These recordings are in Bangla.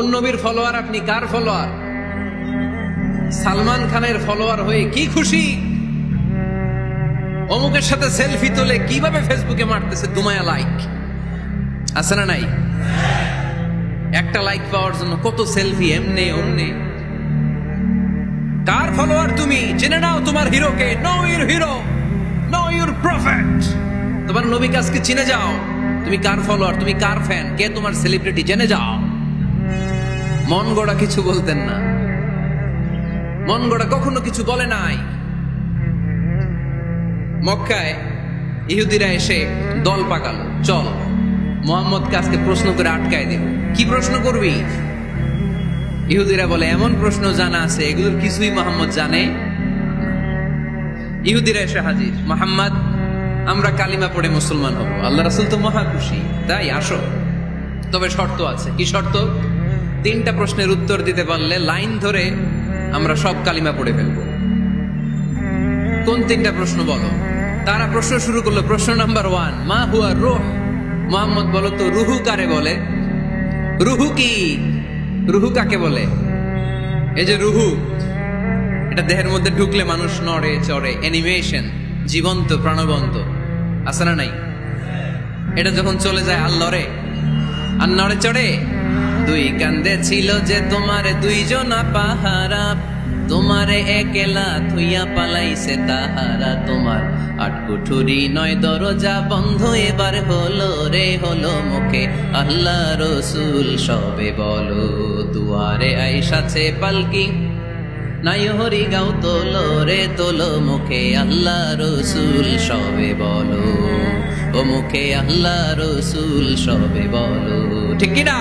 কোন নবীর ফলোয়ার আপনি? কার ফলোয়ার? সালমান খানের ফলোয়ার হয়ে কি খুশি? অমুকের সাথে সেলফি তুলে কিভাবে ফেসবুকে মারতেছে দুমায়া লাইক, আছে না নাই? একটা লাইক পাওয়ার জন্য কত সেলফি, এমনে ওমনে। কার ফলোয়ার তুমি? জেনে নাও তোমার হিরোকে। Know your hero, know your prophet. তোমার নবীকে আজকে চিনে যাও। তুমি কার ফলোয়ার, তুমি কার ফ্যান, কে তোমার সেলিব্রিটি, জেনে যাও। মন গড়া কিছু বলতেন না, মন গড়া কখনো কিছু বলে নাই। মক্কায় ইহুদিরা এসে দল পাকালো, চল মুহাম্মদকে আজকে প্রশ্ন করে আটকায় দেব। কি প্রশ্ন করবি? ইহুদিরা বলে এমন প্রশ্ন জানা আছে এগুলোর কিছুই মুহাম্মদ জানে। ইহুদিরা এসে হাজির, মুহাম্মদ আমরা কালিমা পড়ে মুসলমান হব। আল্লাহ রাসূল তো মহা খুশি, তাই আসো, তবে শর্ত আছে। কি শর্ত? 3টা প্রশ্নের উত্তর দিতে পারলে লাইন ধরে আমরা সব কালিমা পড়ে ফেলবো। কোন 3টা প্রশ্ন বলো? তারা প্রশ্ন শুরু করলো। প্রশ্ন নাম্বার 1, মা হুয়া রূহ। মুহাম্মদ বলো তো রুহু কারে বলে? রুহু কি? রুহু কাকে বলে? এই যে রুহু, এটা দেহের মধ্যে ঢুকলে মানুষ নড়ে চড়ে, অ্যানিমেশন, জীবন্ত প্রাণবন্ত, আছে না নাই? এটা যখন চলে যায় আর লড়ে, আর নড়ে চড়ে। 2 কান্দে ছিল যে তোমারে 2 জনা পাহারা, তোমারে একলা থুইয়া পালাইছে তাহারা। তোমার 8 কুঠুরি 9 দরজা বন্ধ, এবার হলো রে হলো মুখে আল্লাহ রসুল সবে বলো। দুয়ারে আইসাছে পালকি, নাই হরি গাও তোলো রে তোলো, মুখে আল্লাহ রসুল সবে বলো। ও মুখে আল্লাহ রসুল সবে বলো। ঠিক কিনা?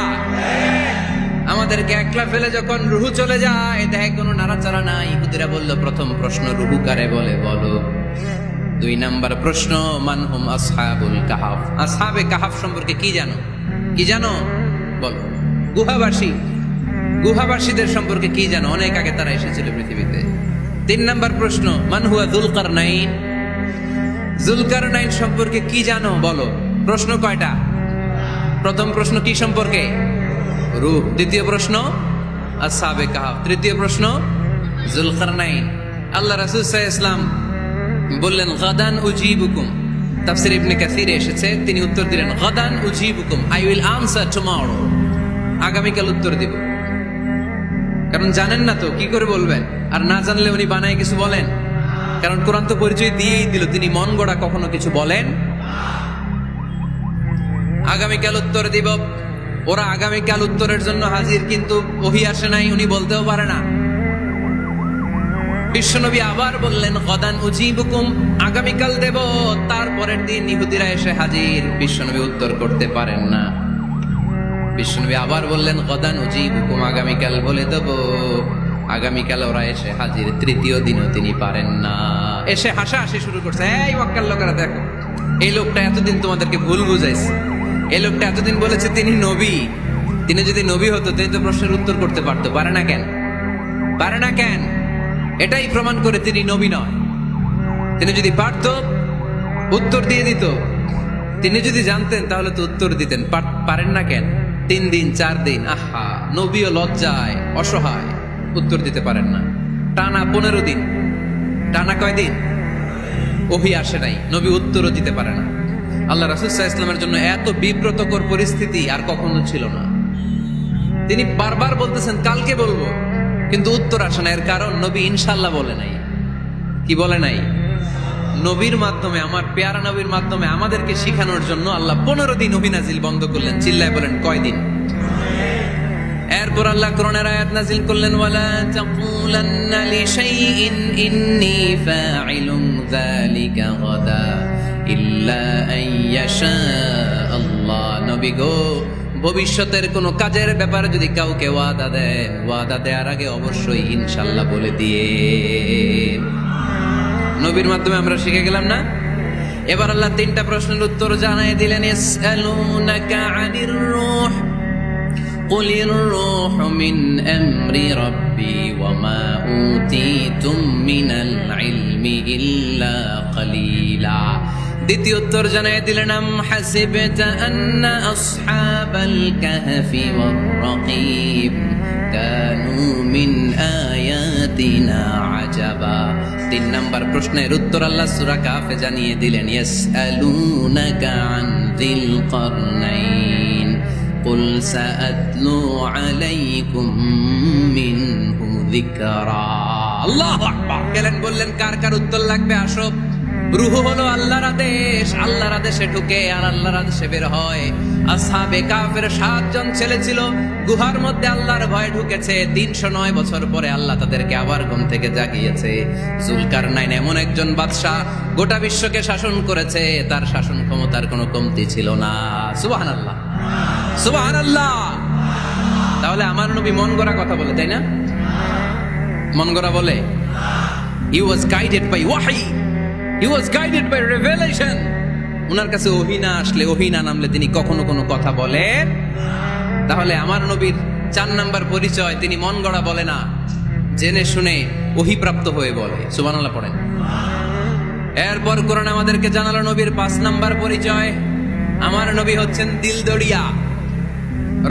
আমাদেরকে একলা ফেলে যখন রুহু চলে যায়, দেখে কোনো নাড়াচাড়া নাই। ইহুদিরা বললো প্রথম প্রশ্ন রুহু কারে বলে বলো। 2 নাম্বার প্রশ্ন, মানহুম আসহাবুল কাহাফ। আসহাবে কাহাফ সম্পর্কে কি জানো? কি জানো বলো। গুহাবাসী, গুহাবাসীদের সম্পর্কে কি জানো? অনেক আগে তারা এসেছিল পৃথিবীতে। 3 নাম্বার প্রশ্ন, মান হুয়া যুলকারনাইন। যুলকারনাইন সম্পর্কে কি জানো বলো। প্রশ্ন কয়টা? প্রথম প্রশ্ন কি সম্পর্কে? রূহ। দ্বিতীয় প্রশ্ন আসহাবে কাহাফ। তৃতীয় প্রশ্ন যুলকারনাইন। আল্লাহ রাসূল সাল্লাল্লাহু আলাইহি ওয়াসাল্লাম বললেন গাদান উজিবুকুম। তাফসীর ইবনে কাসিরে এসেছে, তিনি উত্তর দিলেন গাদান উজিবুকুম, আই উইল আনসার টুমরো। আগামীকাল উত্তর দিব। কারণ জানেন না তো কি করে বলবেন, আর না জানলে উনি বানায় কিছু বলেন? কারণ কোরআন তো পরিচয় দিয়েই দিল, তিনি মন গড়া কখনো কিছু বলেন। আগামীকাল উত্তর দিব। ওরা আগামীকাল উত্তরের জন্য হাজির, কিন্তু ওহী আসে নাই, উনি বলতেও পারে না। বিশ্বনবী আবার বললেন গদান উজিবুকুম, আগামীকাল দেব। তারপরের দিন ইহুদিরা এসে হাজির, বিশ্বনবী উত্তর করতে পারেন না। বিশ্বনবী আবার বললেন গদান উজিবুকুম, আগামীকাল বলে দেব। আগামীকাল ওরা এসে হাজির, তৃতীয় দিনও তিনি পারেন না। এসে হাসাহাসি শুরু করছে, এই মক্কার লোকেরা দেখো, এই লোকটা এতদিন তোমাদেরকে ভুল বুঝাইছে। এই লোকটা এতদিন বলেছে তিনি নবী। তিনি যদি নবী হতো তিনি তো প্রশ্নের উত্তর করতে পারতো, পারে না কেন? পারে না কেন? এটাই প্রমাণ করে তিনি নবী নয়। তিনি যদি পারত উত্তর দিয়ে দিত। তিনি যদি জানতেন তাহলে তো উত্তর দিতেন। পারেন না কেন? 3 দিন 4 দিন, আহা, নবীও লজ্জায় অসহায়, উত্তর দিতে পারেন না। টানা 15 দিন। টানা কয় দিন? ওহী আসে নাই, নবী উত্তরও দিতে পারে না। আল্লাহ রাসূল সাল্লাল্লাহু আলাইহি ওয়াসাল্লামের জন্য এত বিব্রতকর পরিস্থিতি আর কখনো ছিল না। তিনি বারবার বলতেছেন কালকে বলবো, কিন্তু উত্তর আসে না। এর কারণ নবী ইনশাআল্লাহ বলে নাই। কি বলে নাই? নবীর মাধ্যমে, আমার পেয়ারা নবীর মাধ্যমে আমাদেরকে শিখানোর জন্য আল্লাহ 15 দিন ওহী নাজিল বন্ধ করলেন। চিল্লায় বলেন কয়দিন? এরপর আল্লাহ কোরআনের আয়াত নাজিল করলেন, ওয়ালা তাকুলান্না লিশাইইন ইন্নী ফাইলুন যালিকা গাদা ইল্লা আইয়াশা আল্লাহ। নবী গো, ভবিষ্যতের কোন কাজের ব্যাপারে যদি কাউকে ওয়াদা দেন, ওয়াদা দেওয়ার আগে অবশ্যই ইনশাআল্লাহ বলে দিয়ে। নবীর মাধ্যমে আমরা শিখে গেলাম না? এবার আল্লাহ 3টা প্রশ্নের উত্তর জানাই দিলেন। ইয়াসআলুনাকা আনির রূহ কুলির রূহু মিন আমরি রাব্বি ওয়া মা উতীতুম মিনাল ইলমি ইল্লা কালিলা। দ্বিতীয় উত্তর জানাই দিলেন আম হাসিবতা আন্না আসহাবাল কাহফি ওয়ার রাকিব কানু মিন আয়াতিনা আজাবা। 3 নাম্বার প্রশ্নের উত্তর আল্লাহ সূরা কাহফে জানিয়ে দিলেন ইয়াসআলুনাকা আন যিল কারনাইন কুল সাআতলু আলাইকুম মিনহু যিকরা। আল্লাহু আকবার। গেলেন বললেন কার কার উত্তর লাগবে আসো। রূহ হলো আল্লাহর আদেশ, আল্লাহর আদেশে ঢুকে আর আল্লাহর আদেশে বের হয়। আসহাবে কাফের 7 জন ছেলে ছিল, গুহার মধ্যে আল্লাহর ভয়ে ঢুকেছে। 309 বছর পরে আল্লাহ তাদেরকে আবার ঘুম থেকে জাগিয়েছে। জুলকারনাইন এমন একজন বাদশা, গোটা বিশ্বকে শাসন করেছে, তার শাসন ক্ষমতার কোনো কমতি ছিল না। সুবহানাল্লাহ, সুবহানাল্লাহ। তাহলে আমার নবী মন গড়া কথা বলে, তাই না? মন গড়া বলে? He was guided by wahi. He was guided by revelation. উনার কাছে ওহী না আসলে, ওহী না নামলে তিনি কখনো কোনো কথা বলেন। তাহলে আমার নবীর 4 নাম্বার পরিচয়, তিনি মন গড়া বলে না, জেনে শুনে ওহী প্রাপ্ত হয়ে বলে। সুবহানাল্লাহ পড়েন। এরপর কোরআন আমাদেরকে জানালো নবীর 5 নাম্বার পরিচয়, আমার নবী হচ্ছেন দিলদরিয়া,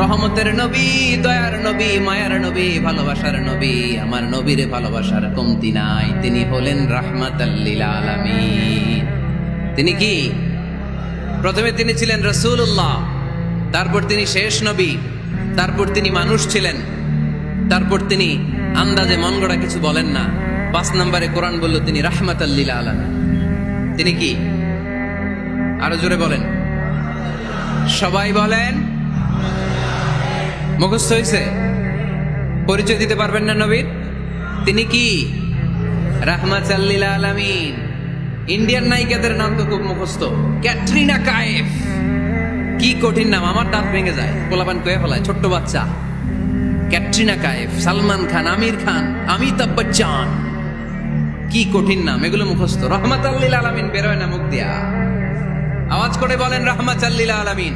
রহমতের নবী, দয়ার নবী, মায়ার নবী, ভালোবাসার নবী। আমার নবীরে ভালোবাসার কমতি নাই। তিনি হলেন রাহমাতাল লিল আলামিন। তিনি কি? প্রথমে তিনি ছিলেন রাসূলুল্লাহ, তারপর তিনি শেষ নবী, তারপর তিনি মানুষ ছিলেন, তারপর তিনি আন্দাজে মন গড়া কিছু বলেন না। 5 নম্বরে কোরআন বলল তিনি রাহমাতাল লিল আলামিন। তিনি কি? আরো জোরে বলেন, সবাই বলেন। মুখস্থ হয়েছে? পরিচয় দিতে পারবেন না নবীর? তিনি কি? রাহমাতাল লিল আলামিন। ইন্ডিয়ান নায়িকাদের নাম তো খুব মুখস্থ। ক্যাটরিনা কাইফ, কি কঠিন নাম, আমার দাঁত ভেঙে যায়, পোলাপান কয়ে ফেলায়, ছোট্ট বাচ্চা। ক্যাটরিনা কাইফ, সালমান খান, আমির খান, অমিতাভ বচ্চন, কি কঠিন নাম, এগুলো মুখস্থ। রাহমাতাল লিল আলামিন বেরোয় না মুখ দিয়া। আওয়াজ করে বলেন রাহমাতাল লিল আলামিন।